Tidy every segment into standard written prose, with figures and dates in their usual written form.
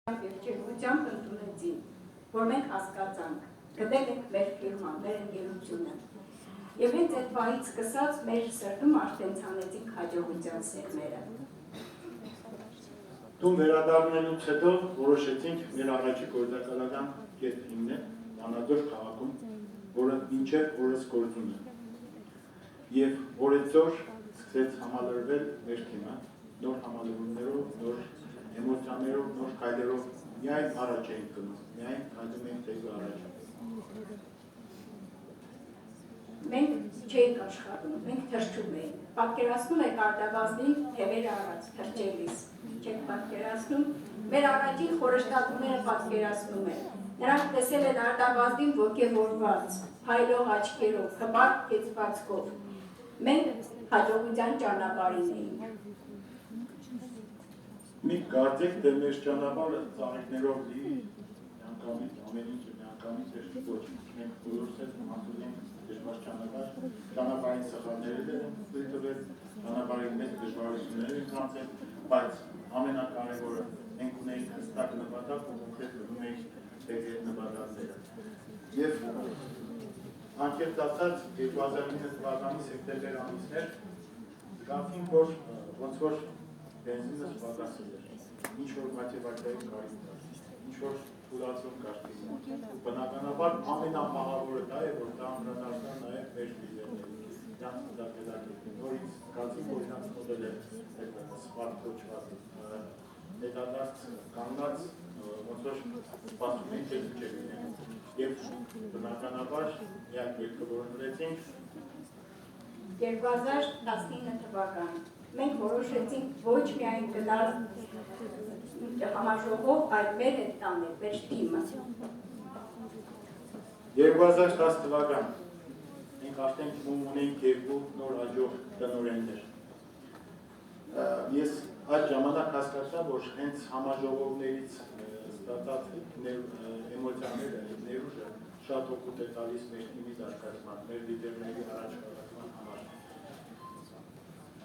Երջանկությամբ ընդունեցին, որ մենք հասկացանք, գտել ենք մեր ֆիրման, մեր ընկերությունը։ Եվ հենց այդ պահից սկսած մեր սրտում արդեն ցանեցինք հաջողության սերմերը։ Տուն վերադառնալուց հետո որոշեցինք մեր առաջի գործակալական կետ հիմնել Վանաձոր քաղաքում, որը մինչև օրս գործում է։ Եվ օրեցօր սկսեց համալրվել մեր թիմը, նոր համալրումներով, նոր էմոցիաներով, նոր քայլերով, միայն առաջ էինք գնում, միայն քայլում էինք դեպի առաջ։ Մենք չէինք աշխատում, մենք թռչում էինք։ Պատկերացնում եք Արդավազնի թևերը առաջ թռչելիս, չեք պատկերացնում, մեր առաջին խորհրդատուները պատկերացնում են։ Նրանք տեսել են Արդավազնին ոգևորված, փայլող աչքերով, հպարտ կեցվածքով։ Մենք հաջողության ճանապարհին էինք։ Մի կարծեք, թե մեր ճանապարհը ծաղիկներով լի, միանգամից, ամեն ինչը միանգամից էր ոչ, մենք բոլորս էլ մատուցել ենք դժվար ճանապարհ, ճանապարհային սխալները են տվել, ճանապարհի մեծ դժվարություններ են գտել, բայց ամենակարևորը մենք ունեինք հստակ նպատակ ու կոնկրետ գնում էինք դեպի նպատակները։ Եվ անկեղծ ասած 2009 թվականի սեպտեմբեր ամիսն էր, զգացինք, որ ոնց որ բենզինը սպառկացել էր, ինչ-որ մոտիվացիայի կարիք կար, ինչ-որ թուլացում կար։ Բնականաբար ամենամահավորը դա է, որ դա անդրադարձան նաև մեր լիդերներին, իրանց դատելակետին, նորից զգացինք, որ իրանց մոդել է սպարտ կոչված, հետադարձ կանգնած, ոնց որ սպասում ենք էլ չէ լինեն։ Եվ բնականաբար միակ ելքը որոնվեցինք 2019 թվական։ Մենք որոշեցինք ոչ միայն գնալ համաժողով, այլ մեր հետ տանել, մեր թիմը։ 2010 թվական մենք արդեն ունենք երկու նոր աջող տնօրեններ։ Ես այդ ժամանակ հասկացա, որ հենց համաժողովներից ստացած էմոցիաները, ներուժը շատ օգուտ է տալիս մեր թիմի զարգացման, մեր լիդերների առաջխաղացման համար։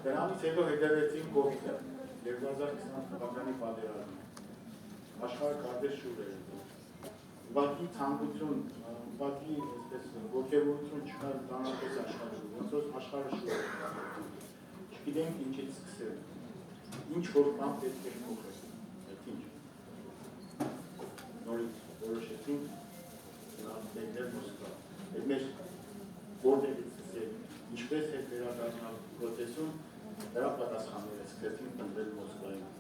Դրանից հետո հետևեցին COVID-ը, 2020 թվականի պատերազմը, աշխարհը կարծես շուռ էր, ուղղակի ցանկություն, ուղղակի ոգևորություն չկար տանապես աշխարհում, ոնց որ աշխարհը շուռ էր, չգիտենք ինչից սկսել, ինչ որ բան պետք է փոխել, այդ ինչ։ Նորից որոշեցինք գնալ Մոսկվա, այդ մեր որտեղից սկսել, ինչպես է վերադառնալ պրոցեսում, դրա պատասխանները սկսեցինք տնվել Մոսկվայում։